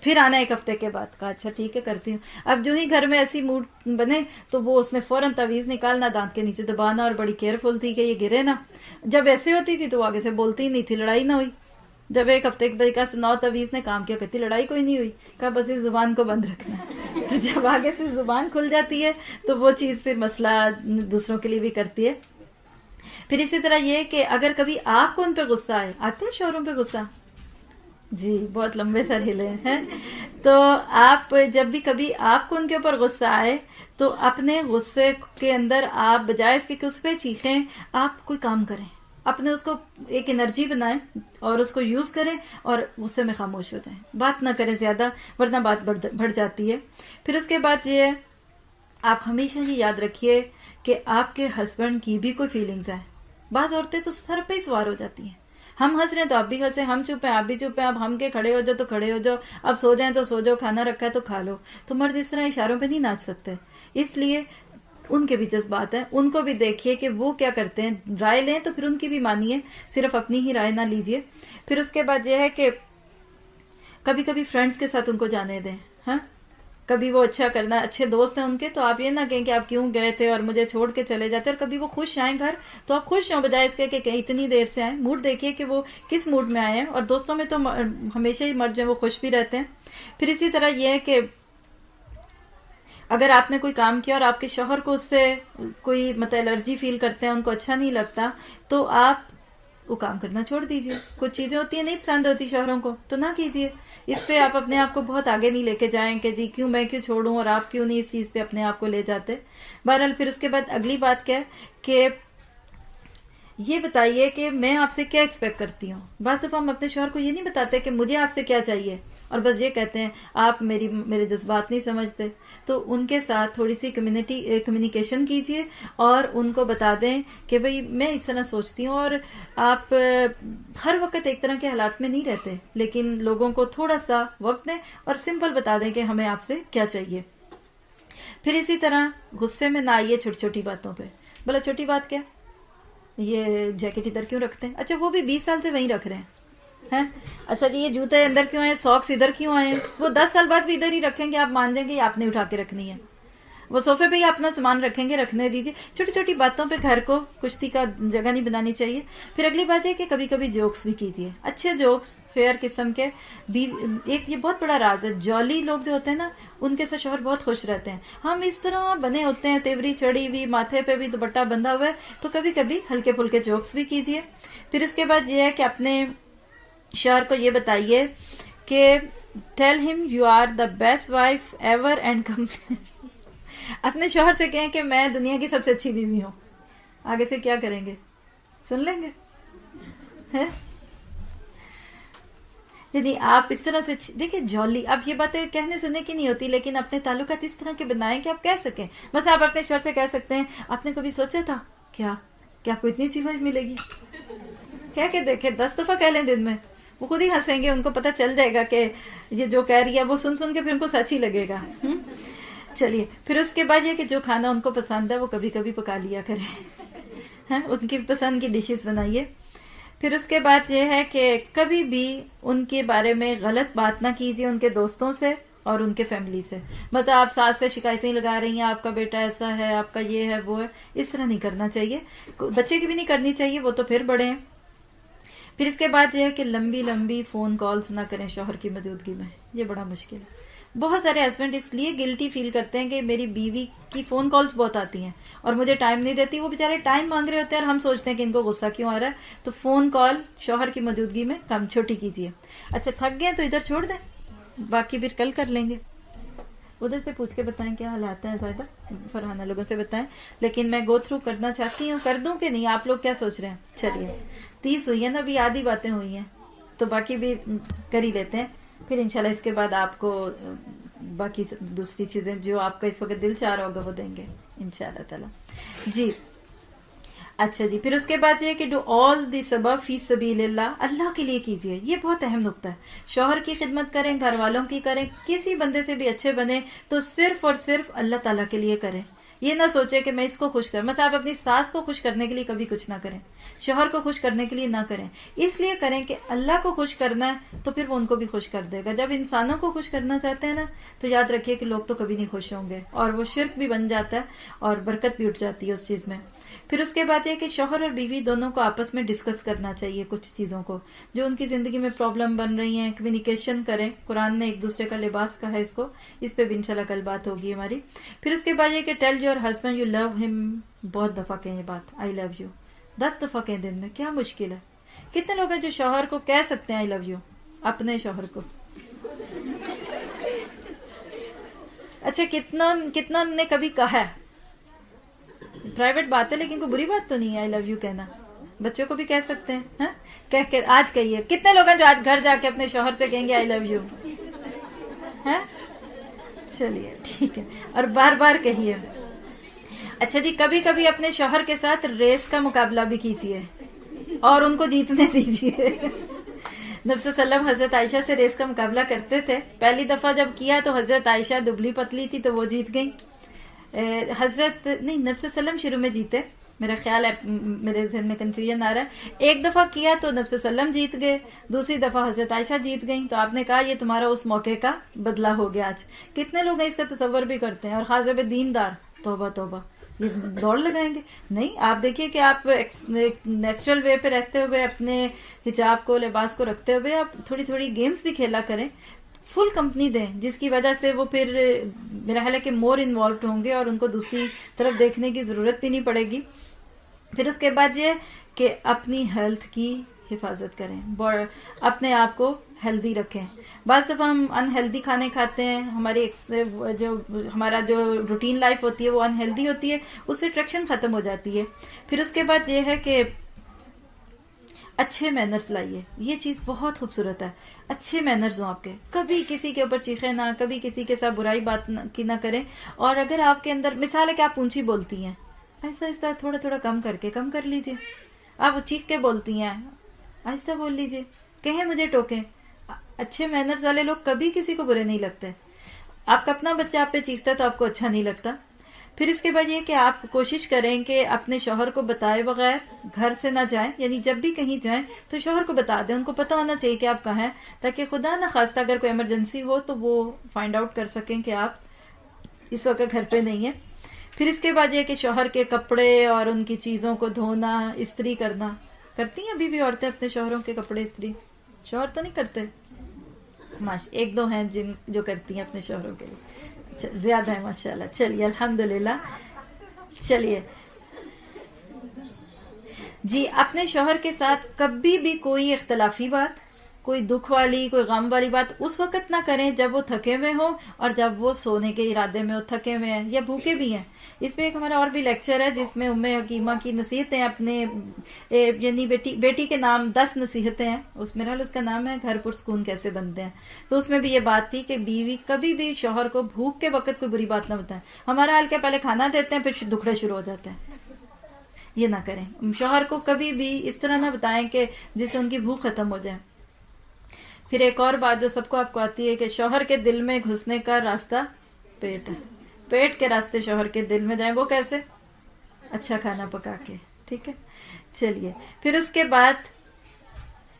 پھر آنا 1 ہفتے کے بعد. کہا اچھا ٹھیک ہے کرتی ہوں. اب جو ہی گھر میں ایسی موڈ بنے تو وہ اس نے فوراً تعویذ نکالنا, دانت کے نیچے دبانا, اور بڑی کیئرفل تھی کہ یہ گرے نا. جب ایسے ہوتی تھی تو وہ آگے سے بولتی ہی نہیں تھی, لڑائی نہ ہوئی. جب 1 ہفتے کے بعد کہا سناؤ تعویذ نے کام کیا, کہتی لڑائی کوئی نہیں ہوئی. کہا بس اس زبان کو بند رکھنا. تو جب آگے سے زبان کھل جاتی ہے تو وہ چیز پھر مسئلہ دوسروں کے لیے بھی کرتی ہے. پھر اسی طرح یہ کہ اگر کبھی آپ کو ان پہ غصہ آئے, آتے ہیں شوہروں پہ غصہ, جی بہت لمبے سر ہلے ہیں, تو آپ جب بھی کبھی آپ کو ان کے اوپر غصہ آئے تو اپنے غصے کے اندر آپ بجائے اس کے کہ اس پہ چیخیں, آپ کوئی کام کریں, اپنے اس کو ایک انرجی بنائیں اور اس کو یوز کریں اور غصے میں خاموش ہو جائیں, بات نہ کریں زیادہ ورنہ بات بڑھ جاتی ہے. پھر اس کے بعد یہ ہے آپ ہمیشہ یہ یاد رکھیے کہ آپ کے ہسبینڈ کی بھی کوئی فیلنگز ہیں. بعض عورتیں تو سر پہ ہی سوار ہو جاتی ہیں, ہم ہنس رہے ہیں تو آپ بھی ہنسیں, ہم چپ ہیں آپ بھی چپ ہیں, اب ہم کے کھڑے ہو جاؤ تو کھڑے ہو جاؤ, اب سو جائیں تو سو جاؤ, کھانا رکھا ہے تو کھا لو. تو مرد اس طرح اشاروں پہ نہیں ناچ سکتے, اس لیے ان کے بھی جذبات ہیں, ان کو بھی دیکھیے کہ وہ کیا کرتے ہیں, رائے لیں تو پھر ان کی بھی مانیے, صرف اپنی ہی رائے نہ لیجیے. پھر اس کے بعد یہ ہے کہ کبھی کبھی فرینڈس کے ساتھ ان کو جانے دیں. ہاں کبھی وہ اچھا کرنا, اچھے دوست ہیں ان کے, تو آپ یہ نہ کہیں کہ آپ کیوں گئے تھے اور مجھے چھوڑ کے چلے جاتے. اور کبھی وہ خوش آئیں گھر تو آپ خوش ہوں بجائے اس کے کہ اتنی دیر سے آئیں. موڈ دیکھیے کہ وہ کس موڈ میں آئے ہیں, اور دوستوں میں تو ہمیشہ ہی مرد جو ہیں وہ خوش بھی رہتے ہیں. پھر اسی طرح یہ ہے کہ اگر آپ نے کوئی کام کیا اور آپ کے شوہر کو اس سے کوئی الرجی فیل کرتے ہیں, ان کو اچھا نہیں لگتا, تو آپ وہ کام کرنا چھوڑ دیجئے. کچھ چیزیں ہوتی ہیں نہیں پسند ہوتی شوہروں کو تو نہ کیجئے. اس پہ آپ اپنے آپ کو بہت آگے نہیں لے کے جائیں کہ جی کیوں میں کیوں چھوڑوں اور آپ کیوں نہیں اس چیز پہ اپنے آپ کو لے جاتے. بہرحال پھر اس کے بعد اگلی بات کیا ہے کہ یہ بتائیے کہ میں آپ سے کیا ایکسپیکٹ کرتی ہوں. بعض دفعہ ہم اپنے شوہر کو یہ نہیں بتاتے کہ مجھے آپ سے کیا چاہیے، اور بس یہ کہتے ہیں آپ میرے جذبات نہیں سمجھتے. تو ان کے ساتھ تھوڑی سی کمیونیکیشن کیجیے اور ان کو بتا دیں کہ بھئی میں اس طرح سوچتی ہوں، اور آپ ہر وقت ایک طرح کے حالات میں نہیں رہتے، لیکن لوگوں کو تھوڑا سا وقت دیں اور سمپل بتا دیں کہ ہمیں آپ سے کیا چاہیے. پھر اسی طرح غصے میں نہ آئیے چھوٹی چھوٹی باتوں پہ. بولا چھوٹی بات کیا، یہ جیکٹ ادھر کیوں رکھتے ہیں؟ اچھا وہ بھی 20 سال سے وہیں رکھ رہے ہیں. اچھا جی یہ جوتے اندر کیوں آئے، ساکس ادھر کیوں آئے ہیں؟ وہ 10 سال بعد بھی ادھر ہی رکھیں گے، آپ مان جائیں گے آپ نے اٹھا کے رکھنی ہے. وہ صوفے پہ ہی اپنا سامان رکھیں گے، رکھنے دیجیے. چھوٹی چھوٹی باتوں پہ گھر کو کشتی کا جگہ نہیں بنانی چاہیے. پھر اگلی بات ہے کہ کبھی کبھی جوکس بھی کیجیے، اچھے جوکس، فیئر قسم کے. ایک یہ بہت بڑا راز ہے، جولی لوگ جو ہوتے ہیں نا ان کے ساتھ شوہر بہت خوش رہتے ہیں. ہم اس طرح بنے ہوتے ہیں، تیوری چڑھی ہوئی، ماتھے پہ بھی دوپٹہ بندھا ہوا ہے، تو کبھی کبھی ہلکے پھلکے جوکس بھی کیجیے. پھر اس کے بعد یہ ہے کہ اپنے شوہر کو یہ بتائیے کہ tell him you are the best wife ever and اپنے شوہر سے کہیں کہ میں دنیا کی سب سے اچھی بیوی ہوں. آگے سے کیا کریں گے، سن لیں گے. یعنی آپ اس طرح سے دیکھیں جولی، اب یہ باتیں کہنے سننے کی نہیں ہوتی، لیکن اپنے تعلقات اس طرح کے بنائیں کہ آپ کہہ سکیں. بس آپ اپنے شوہر سے کہہ سکتے ہیں آپ نے کبھی سوچا تھا کیا آپ کو اتنی اچھی وائف ملے گی؟ کہہ کے دیکھیں، 10 دفعہ کہہ لیں دن میں، وہ خود ہی ہنسیں گے. ان کو پتہ چل جائے گا کہ یہ جو کہہ رہی ہے وہ سن کے پھر ان کو سچ ہی لگے گا. چلیے پھر اس کے بعد یہ کہ جو کھانا ان کو پسند ہے وہ کبھی کبھی پکا لیا کریں، ان کی پسند کی ڈشز بنائیے. پھر اس کے بعد یہ ہے کہ کبھی بھی ان کے بارے میں غلط بات نہ کیجیے ان کے دوستوں سے اور ان کے فیملی سے. مطلب آپ ساس سے شکایتیں لگا رہی ہیں، آپ کا بیٹا ایسا ہے، آپ کا یہ ہے وہ ہے، اس طرح نہیں کرنا چاہیے. بچے کی بھی نہیں کرنی چاہیے، وہ تو پھر بڑے ہیں. پھر اس کے بعد یہ ہے کہ لمبی فون کالز نہ کریں شوہر کی موجودگی میں. یہ بڑا مشکل ہے. بہت سارے ہسبینڈ اس لیے گلٹی فیل کرتے ہیں کہ میری بیوی کی فون کالز بہت آتی ہیں اور مجھے ٹائم نہیں دیتی. وہ بیچارے ٹائم مانگ رہے ہوتے ہیں اور ہم سوچتے ہیں کہ ان کو غصہ کیوں آ رہا ہے. تو فون کال شوہر کی موجودگی میں کم چھوٹی کیجیے. اچھا تھک گئے تو ادھر چھوڑ دیں، باقی پھر کل کر لیں گے. ادھر سے پوچھ کے بتائیں کیا حالات ہیں، زیادہ فرحانہ لوگوں سے بتائیں. لیکن میں گو تھرو کرنا چاہتی ہوں، کر دوں کہ نہیں، آپ لوگ کیا سوچ رہے ہیں؟ چلیے 30 ہوئی ہیں نا، ابھی آدھی باتیں ہوئی ہیں تو باقی بھی کر ہی لیتے ہیں. پھر انشاءاللہ اس کے بعد آپ کو باقی دوسری چیزیں جو آپ کا اس وقت دل چاہ رہا ہوگا وہ دیں گے انشاءاللہ تعالی. جی اچھا جی. پھر اس کے بعد یہ کہ ڈو آل دی سبب فی سبیل اللہ، اللہ کے لیے کیجیے. یہ بہت اہم نقطہ ہے. شوہر کی خدمت کریں، گھر والوں کی کریں، کسی بندے سے بھی اچھے بنے تو صرف اور صرف اللہ تعالیٰ کے لیے کریں. یہ نہ سوچے کہ میں اس کو خوش کروں. مثلا آپ اپنی ساس کو خوش کرنے کے لیے کبھی کچھ نہ کریں، شوہر کو خوش کرنے کے لیے نہ کریں. اس لیے کریں کہ اللہ کو خوش کرنا ہے تو پھر وہ ان کو بھی خوش کر دے گا. جب انسانوں کو خوش کرنا چاہتے ہیں نا تو یاد رکھیے کہ لوگ تو کبھی نہیں خوش ہوں گے، اور وہ شرک بھی بن جاتا ہے اور برکت بھی اٹھ جاتی ہے اس چیز میں. پھر اس کے بعد یہ کہ شوہر اور بیوی دونوں کو آپس میں ڈسکس کرنا چاہیے کچھ چیزوں کو جو ان کی زندگی میں پرابلم بن رہی ہیں. کمیونیکیشن کریں. قرآن نے ایک دوسرے کا لباس کہا ہے اس پہ بھی انشاءاللہ کل بات ہوگی ہماری. پھر اس کے بعد یہ کہ tell your husband you love him. بہت دفعہ کہیں یہ بات، آئی لو یو 10 دفعہ کہیں دن میں. کیا مشکل ہے؟ کتنے لوگ ہیں جو شوہر کو کہہ سکتے ہیں آئی لو یو، اپنے شوہر کو؟ اچھا کتنا نے کبھی کہا ہے؟ پرائیویٹ بات ہے لیکن کوئی بری بات تو نہیں ہے آئی لو یو کہنا. بچوں کو بھی کہہ سکتے ہیں. کہہ کے آج کہیے. کتنے لوگ ہیں جو آج گھر جا کے اپنے شوہر سے کہیں گے آئی لو یو؟ چلیے ٹھیک ہے، اور بار بار کہیے. اچھا جی کبھی کبھی اپنے شوہر کے ساتھ ریس کا مقابلہ بھی کیجیے اور ان کو جیتنے دیجیے. نبی صلی اللہ علیہ وسلم حضرت عائشہ سے ریس کا مقابلہ کرتے تھے. پہلی دفعہ جب کیا تو حضرت عائشہ دبلی پتلی تھی تو وہ جیت گئی. حضرت نہیں، نبی صلی اللہ علیہ وسلم شروع میں جیتے، میرا خیال ہے، میرے ذہن میں کنفیوژن آ رہا ہے. ایک دفعہ کیا تو نبی صلی اللہ علیہ وسلم جیت گئے، دوسری دفعہ حضرت عائشہ جیت گئیں. تو آپ نے کہا یہ تمہارا اس موقع کا بدلہ ہو گیا آج. کتنے لوگ ہیں اس کا تصور بھی کرتے ہیں، اور خاص طور پہ دیندار. توبہ توبہ، یہ دوڑ لگائیں گے. نہیں، آپ دیکھیے کہ آپ نیچرل وے پہ رہتے ہوئے، اپنے حجاب کو، لباس کو رکھتے ہوئے آپ تھوڑی تھوڑی گیمز بھی کھیلا کریں. فل کمپنی دیں جس کی وجہ سے وہ پھر میرا خیال ہے کہ مور انوالوڈ ہوں گے اور ان کو دوسری طرف دیکھنے کی ضرورت بھی نہیں پڑے گی. پھر اس کے بعد یہ کہ اپنی ہیلتھ کی حفاظت کریں، اپنے آپ کو ہیلدی رکھیں. بعض دفعہ ہم انہیلدی کھانے کھاتے ہیں، ہمارا جو روٹین لائف ہوتی ہے وہ انہیلدی ہوتی ہے، اس سے اٹریکشن ختم ہو جاتی ہے. پھر اس کے بعد یہ ہے کہ اچھے مینرز لائیے، یہ چیز بہت خوبصورت ہے، اچھے مینرز ہوں آپ کے، کبھی کسی کے اوپر چیخیں نہ، کبھی کسی کے ساتھ برائی بات نہ کریں. اور اگر آپ کے اندر مثال ہے کہ آپ اونچی بولتی ہیں، ایسا آہستہ تھوڑا تھوڑا کم کر لیجئے. آپ چیخ کے بولتی ہیں، آہستہ بول لیجئے، کہیں مجھے ٹوکیں. اچھے مینرز والے لوگ کبھی کسی کو برے نہیں لگتے. آپ کا اپنا بچہ آپ پہ چیختا ہے تو آپ کو اچھا نہیں لگتا. پھر اس کے بعد یہ کہ آپ کوشش کریں کہ اپنے شوہر کو بتائے بغیر گھر سے نہ جائیں، یعنی جب بھی کہیں جائیں تو شوہر کو بتا دیں، ان کو پتہ ہونا چاہیے کہ آپ کہاں ہیں، تاکہ خدا نہ خواستہ اگر کوئی ایمرجنسی ہو تو وہ فائنڈ آؤٹ کر سکیں کہ آپ اس وقت گھر پہ نہیں ہیں. پھر اس کے بعد یہ کہ شوہر کے کپڑے اور ان کی چیزوں کو دھونا، استری کرنا. کرتی ہیں ابھی بھی عورتیں اپنے شوہروں کے کپڑے استری؟ شوہر تو نہیں کرتے، ایک دو ہیں جن جو کرتی ہیں اپنے شوہروں کے لیے، زیادہ ہے ماشاءاللہ. چلیے الحمدللہ. چلیے جی، اپنے شوہر کے ساتھ کبھی بھی کوئی اختلافی بات، کوئی دکھ والی، کوئی غم والی بات اس وقت نہ کریں جب وہ تھکے ہوئے ہوں اور جب وہ سونے کے ارادے میں ہو، تھکے ہوئے ہیں یا بھوکے بھی ہیں. اس میں ایک ہمارا اور بھی لیکچر ہے جس میں ام حکیمہ کی نصیحتیں اپنے یعنی بیٹی کے نام 10 نصیحتیں ہیں، اس میں اس کا نام ہے گھر پرسکون کیسے بنتے ہیں. تو اس میں بھی یہ بات تھی کہ بیوی کبھی بھی شوہر کو بھوک کے وقت کوئی بری بات نہ بتائیں. ہمارا حال کیا، پہلے کھانا دیتے ہیں پھر دکھڑے شروع ہو جاتے ہیں. یہ نہ کریں. شوہر کو کبھی بھی اس طرح نہ بتائیں کہ جس سے ان کی بھوک ختم ہو جائے. پھر ایک اور بات جو سب کو آپ کو آتی ہے کہ شوہر کے دل میں گھسنے کا راستہ پیٹ ہے. پیٹ کے راستے شوہر کے دل میں جائیں، وہ کیسے؟ اچھا کھانا پکا کے. ٹھیک ہے. چلیے پھر اس کے بعد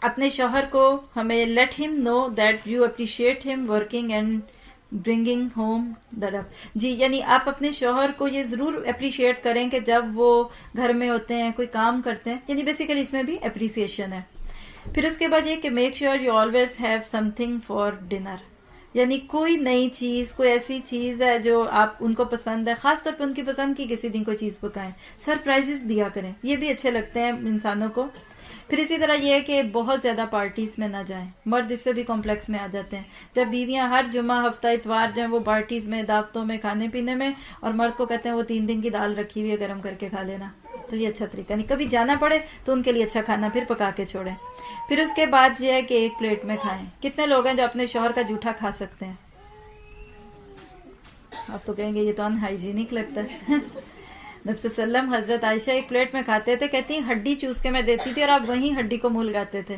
اپنے شوہر کو ہمیں لیٹ ہم نو دیٹ یو اپریشیٹ ہم ورکنگ اینڈ برنگنگ ہوم دا لو. جی، یعنی آپ اپنے شوہر کو یہ ضرور اپریشیٹ کریں کہ جب وہ گھر میں ہوتے ہیں، کوئی کام کرتے ہیں، یعنی بیسیکلی اس میں بھی اپریسیشن ہے. پھر اس کے بعد یہ کہ make sure you always have some thing for dinner, یعنی کوئی نئی چیز، کوئی ایسی چیز ہے جو آپ ان کو پسند ہے، خاص طور پہ ان کی پسند کی کسی دن کوئی چیز پکائیں. سرپرائزز دیا کریں، یہ بھی اچھے لگتے ہیں انسانوں کو. پھر اسی طرح یہ ہے کہ بہت زیادہ پارٹیز میں نہ جائیں. مرد اس سے بھی کمپلیکس میں آ جاتے ہیں جب بیویاں ہر جمعہ ہفتہ اتوار جائیں وہ پارٹیز میں، دعوتوں میں، کھانے پینے میں، اور مرد کو کہتے ہیں وہ 3 دن کی دال رکھی ہوئی ہے گرم کر کے کھا لینا. تو یہ اچھا طریقہ نہیں. کبھی جانا پڑے تو ان کے لیے اچھا کھانا پھر پکا کے چھوڑیں. پھر اس کے بعد یہ ہے کہ ایک پلیٹ میں کھائیں. کتنے لوگ ہیں جو اپنے شوہر کا جھوٹا کھا سکتے ہیں؟ آپ تو کہیں گے یہ تو ان ہائیجینک لگتا ہے. نبی صلی اللہ علیہ وسلم حضرت عائشہ ایک پلیٹ میں کھاتے تھے، کہتی ہیں ہڈی چوس کے میں دیتی تھی اور آپ وہیں ہڈی کو منہ لگاتے تھے.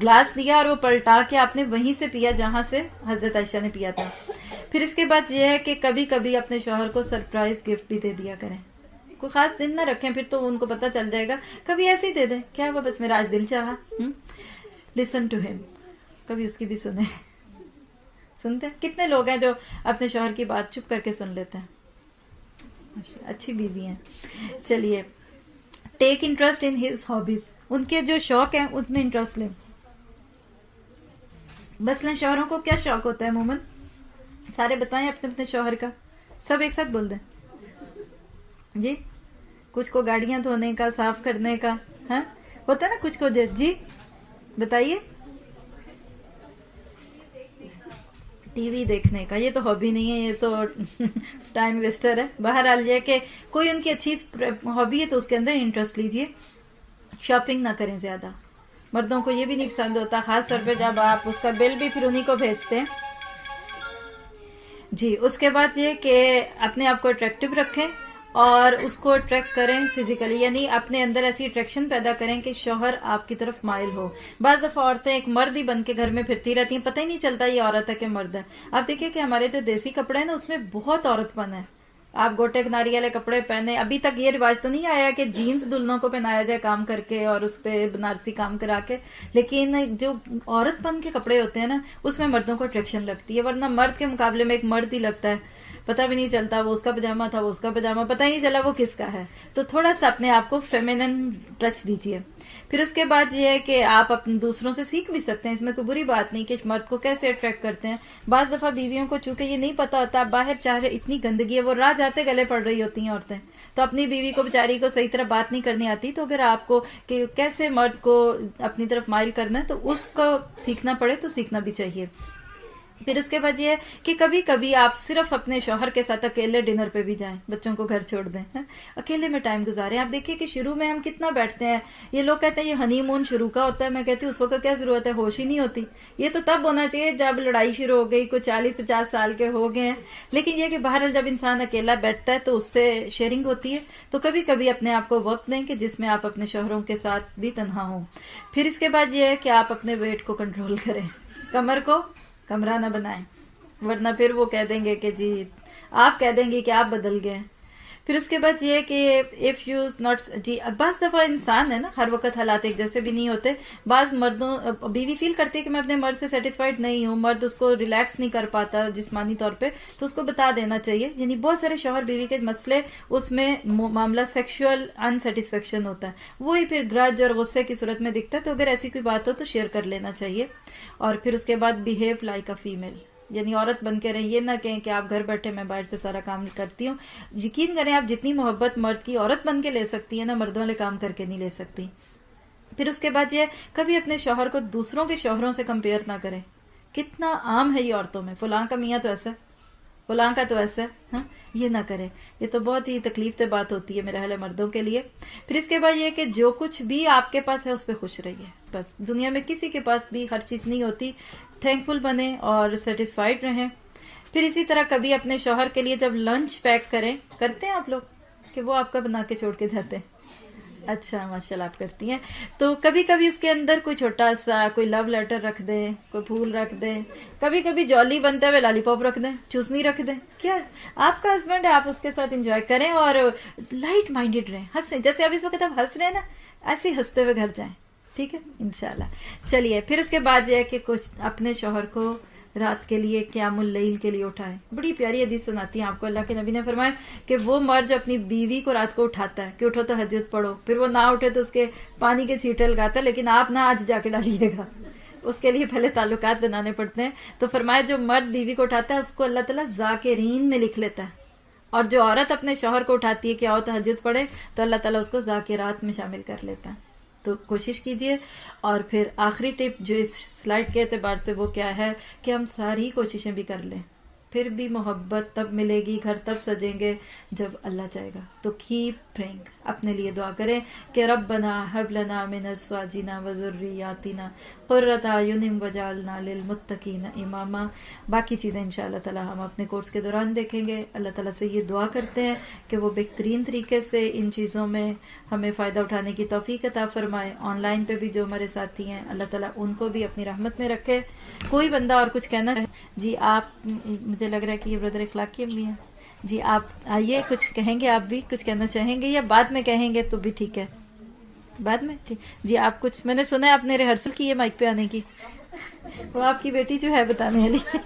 گلاس دیا اور وہ پلٹا کے آپ نے وہیں سے پیا جہاں سے حضرت عائشہ نے پیا تھا. پھر اس کے بعد یہ ہے کہ کبھی کبھی اپنے شوہر کو سرپرائز گفٹ بھی دے دیا کریں. کوئی خاص دن نہ رکھیں، پھر تو ان کو پتہ چل جائے گا. کبھی ایسے ہی دے دیں، کیا ہوا بس میرا آج دل چاہا. لسن ٹو ہم، کبھی اس کی بھی سنیں. سنتے ہیں کتنے لوگ ہیں جو اپنے شوہر کی بات چپ کر کے سن لیتے ہیں. اچھی بیوی ہیں. چلیے take interest in his hobbies, ان کے جو شوق ہیں اس میں انٹرسٹ لیں. مثلاً شوہروں کو کیا شوق ہوتا ہے عموماً؟ سارے بتائیں اپنے اپنے شوہر کا، سب ایک ساتھ بول دیں. جی، کچھ کو گاڑیاں دھونے کا، صاف کرنے کا، ہاں ہوتا ہے نا کچھ کو. جی بتائیے. ٹی وی دیکھنے کا، یہ تو ہابی نہیں ہے، یہ تو ٹائم ویسٹر ہے. بہرحال یہ کہ کوئی ان کی اچھی ہابی ہے تو اس کے اندر انٹرسٹ لیجئے. شاپنگ نہ کریں زیادہ. مردوں کو یہ بھی نہیں پسند ہوتا، خاص طور پہ جب آپ اس کا بل بھی پھر انہی کو بھیجتے ہیں. جی، اس کے بعد یہ کہ اپنے آپ کو اٹریکٹیو رکھیں اور اس کو اٹریکٹ کریں فزیکلی، یعنی اپنے اندر ایسی اٹریکشن پیدا کریں کہ شوہر آپ کی طرف مائل ہو. بعض دفعہ عورتیں ایک مرد ہی بن کے گھر میں پھرتی رہتی ہیں، پتہ ہی نہیں چلتا یہ عورت ہے کہ مرد ہے. آپ دیکھیں کہ ہمارے جو دیسی کپڑے ہیں نا اس میں بہت عورت پن ہے. آپ گوٹے کناری والے کپڑے پہنے، ابھی تک یہ رواج تو نہیں آیا کہ جینز دلہنوں کو پہنایا جائے کام کر کے اور اس پہ بنارسی کام کرا کے، لیکن جو عورت پن کے کپڑے ہوتے ہیں نا اس میں مردوں کو اٹریکشن لگتی ہے. ورنہ مرد کے مقابلے میں ایک مرد ہی لگتا ہے، پتہ بھی نہیں چلتا وہ اس کا پجامہ تھا، وہ اس کا پجامہ، پتہ ہی نہیں چلا وہ کس کا ہے. تو تھوڑا سا اپنے آپ کو فیمینن ٹچ دیجیے. پھر اس کے بعد یہ ہے کہ آپ اپنے دوسروں سے سیکھ بھی سکتے ہیں، اس میں کوئی بری بات نہیں کہ مرد کو کیسے اٹریکٹ کرتے ہیں. بعض دفعہ بیویوں کو چونکہ یہ نہیں پتہ ہوتا، باہر چاہ رہے اتنی گندگی ہے، وہ راہ جاتے گلے پڑ رہی ہوتی ہیں عورتیں، تو اپنی بیوی کو بیچاری کو صحیح طرح بات نہیں کرنی آتی. تو اگر آپ کو کہ کیسے مرد کو اپنی طرف مائل کرنا ہے تو اس کو سیکھنا پڑے تو سیکھنا بھی چاہیے. پھر اس کے بعد یہ کہ کبھی کبھی آپ صرف اپنے شوہر کے ساتھ اکیلے ڈنر پہ بھی جائیں، بچوں کو گھر چھوڑ دیں، اکیلے میں ٹائم گزاریں. آپ دیکھیے کہ شروع میں ہم کتنا بیٹھتے ہیں. یہ لوگ کہتے ہیں یہ ہنی مون شروع کا ہوتا ہے، میں کہتی ہوں اس وقت کیا ضرورت ہے، ہوش ہی نہیں ہوتی. یہ تو تب ہونا چاہیے جب لڑائی شروع ہو گئی، کوئی 40-50 سال کے ہو گئے ہیں. لیکن یہ کہ بہرحال جب انسان اکیلا بیٹھتا ہے تو اس سے شیئرنگ ہوتی ہے. تو کبھی کبھی اپنے آپ کو وقت دیں کہ جس میں آپ اپنے شوہروں کے ساتھ بھی تنہا ہوں. پھر اس کے بعد یہ ہے کہ آپ اپنے ویٹ کو کنٹرول کریں، کمر کو کمرہ نہ بنائیں، ورنہ پھر وہ کہہ دیں گے کہ جی آپ کہہ دیں گے کہ آپ بدل گئے. پھر اس کے بعد یہ کہ اف یو ناٹ جی بعض دفعہ انسان ہے نا ہر وقت حالات ایک جیسے بھی نہیں ہوتے. بعض مردوں بیوی فیل کرتی ہے کہ میں اپنے مرد سے سیٹسفائیڈ نہیں ہوں، مرد اس کو ریلیکس نہیں کر پاتا جسمانی طور پہ، تو اس کو بتا دینا چاہیے. یعنی بہت سارے شوہر بیوی کے مسئلے اس میں معاملہ سیکشول انسیٹسفیکشن ہوتا ہے، وہی پھر گرج اور غصے کی صورت میں دکھتا ہے. تو اگر ایسی کوئی بات ہو تو شیئر کر لینا چاہیے. اور پھر اس کے بعد بیہیو لائک اے فیمیل، یعنی عورت بن کے رہیں. یہ نہ کہیں کہ آپ گھر بیٹھے میں باہر سے سارا کام کرتی ہوں. یقین کریں آپ جتنی محبت مرد کی عورت بن کے لے سکتی ہے نا، مردوں والے کام کر کے نہیں لے سکتی. پھر اس کے بعد یہ کبھی اپنے شوہر کو دوسروں کے شوہروں سے کمپیئر نہ کریں. کتنا عام ہے یہ عورتوں میں، فلاں کا میاں تو ایسا، فلاں کا تو ایسا ہے، یہ نہ کریں. یہ تو بہت ہی تکلیف دہ بات ہوتی ہے میرے خیال ہے مردوں کے لیے. پھر اس کے بعد یہ کہ جو کچھ بھی آپ کے پاس ہے اس پہ خوش رہیے. بس دنیا میں کسی کے پاس بھی ہر چیز نہیں ہوتی، تھینک فل بنیں اور سیٹسفائیڈ رہیں. پھر اسی طرح کبھی اپنے شوہر کے لیے جب لنچ پیک کرتے ہیں آپ لوگ کہ وہ آپ کا بنا کے چھوڑ کے جاتے ہیں؟ اچھا ماشاءاللہ آپ کرتی ہیں. تو کبھی کبھی اس کے اندر کوئی چھوٹا سا کوئی لو لیٹر رکھ دیں، کوئی پھول رکھ دیں، کبھی کبھی جولی بنتے ہوئے لالی پاپ رکھ دیں، چوسنی رکھ دیں. کیا آپ کا ہسبینڈ ہے، آپ اس کے ساتھ انجوائے کریں اور لائٹ مائنڈیڈ رہیں، ہنسیں. جیسے اب اس وقت آپ ہنس رہے ہیں نا، ایسے ہی ہنستے ہوئے گھر جائیں. ٹھیک ہے انشاءاللہ. چلیے پھر اس کے بعد یہ ہے کہ کچھ اپنے شوہر کو رات کے لیے قیام اللیل کے لیے اٹھائیں. بڑی پیاری حدیث سناتی ہیں آپ کو اللہ کے نبی نے فرمایا کہ وہ مرد جو اپنی بیوی کو رات کو اٹھاتا ہے کہ اٹھو تہجد پڑھو، پھر وہ نہ اٹھے تو اس کے پانی کے چھینٹے لگاتا ہے، لیکن آپ نہ آج جا کے ڈالیے گا، اس کے لیے پہلے تعلقات بنانے پڑتے ہیں. تو فرمایا جو مرد بیوی کو اٹھاتا ہے اس کو اللہ تعالیٰ ذاکرین میں لکھ لیتا ہے، اور جو عورت اپنے شوہر کو اٹھاتی ہے کہ آؤ تہجد پڑھے تو اللہ تعالیٰ اس کو ذاکرات میں شامل کر لیتا ہے. تو کوشش کیجئے. اور پھر آخری ٹپ جو اس سلائڈ کے اعتبار سے وہ کیا ہے کہ ہم ساری کوششیں بھی کر لیں، پھر بھی محبت تب ملے گی، گھر تب سجیں گے جب اللہ چاہے گا. تو کیپ پریئنگ، اپنے لیے دعا کریں کہ ربنا ہب لنا من ازواجنا وذریاتنا قرۃ اعین وجعلنا للمتقین اماما. باقی چیزیں انشاءاللہ تعالی ہم اپنے کورس کے دوران دیکھیں گے. اللہ تعالیٰ سے یہ دعا کرتے ہیں کہ وہ بہترین طریقے سے ان چیزوں میں ہمیں فائدہ اٹھانے کی توفیق عطا فرمائے. آن لائن پہ بھی جو ہمارے ساتھی ہیں اللہ تعالیٰ ان کو بھی اپنی رحمت میں رکھے. کوئی بندہ اور کچھ کہنا ہے؟ جی آپ، مجھے لگ رہا ہے کہ یہ بردر اخلاق کی امی ہیں. جی آپ آئیے، کچھ کہیں گے؟ آپ بھی کچھ کہنا چاہیں گے یا بعد میں کہیں گے تو بھی ٹھیک ہے؟ بعد میں ٹھیک. جی آپ کچھ، میں نے سنا ہے آپ نے ریہرسل کی ہے مائک پہ آنے کی، وہ آپ کی بیٹی جو ہے بتانے والی.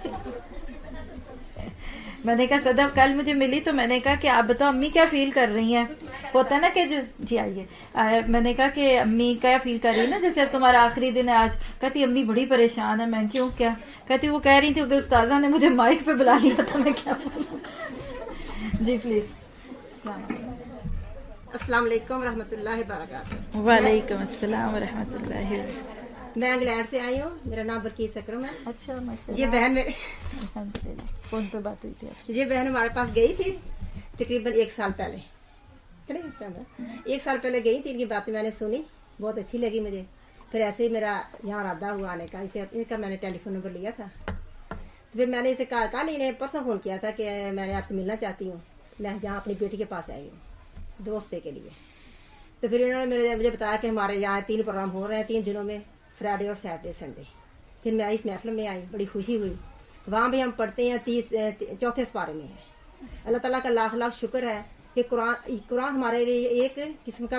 میں نے کہا صدف کل مجھے ملی تو میں نے کہا کہ آپ بتاؤ امی کیا فیل کر رہی ہیں. ہوتا ہے نا کہ جو جی آئیے، میں نے کہا کہ امی کیا فیل کر رہی ہے نا، جیسے اب تمہارا آخری دن ہے آج. کہتی امی بڑی پریشان ہے. میں کیوں، کیا؟ کہتی وہ کہہ رہی تھی کہ استاذہ نے مجھے مائک پہ بلا لیا تھا، میں کیا بولوں. جی پلیز. السلام علیکم ورحمۃ اللہ وبرکاتہ. وعلیکم السلام ورحمۃ اللہ. میں انگلینڈ سے آئی ہوں، میرا نام برکیس اکرم ہے. اچھا ماشاء یہ بہن میرے فون پہ بات ہوئی تھی آپ سے. یہ بہن ہمارے پاس گئی تھی تقریباً 1 سال پہلے. 1 سال پہلے گئی تھی. ان کی باتیں میں نے سنی، بہت اچھی لگی مجھے. پھر ایسے ہی میرا یہاں ارادہ ہوا آنے کا. ان کا میں نے ٹیلی فون نمبر لیا تھا. تو پھر میں نے اسے کہا انہیں پرسوں فون کیا تھا کہ میں نے آپ سے ملنا چاہتی ہوں، میں یہاں اپنی بیٹی کے پاس آئی ہوں 2 ہفتے کے لیے. تو پھر انہوں نے مجھے بتایا کہ ہمارے یہاں 3 پروگرام ہو رہے ہیں 3 دنوں میں، فرائیڈے اور سیٹرڈے سنڈے. پھر میں اس محفل میں آئی، بڑی خوشی ہوئی. وہاں بھی ہم پڑھتے ہیں 4 سپارے میں ہے. اللہ تعالیٰ کا لاکھ لاکھ شکر ہے کہ قرآن ہمارے لیے ایک قسم کا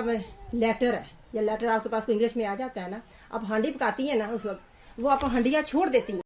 لیٹر ہے. یا لیٹر آپ کے پاس کو انگلش میں آ جاتا ہے نا، اب ہانڈی پکاتی ہیں نا اس وقت وہ آپ ہنڈیاں چھوڑ دیتی ہیں.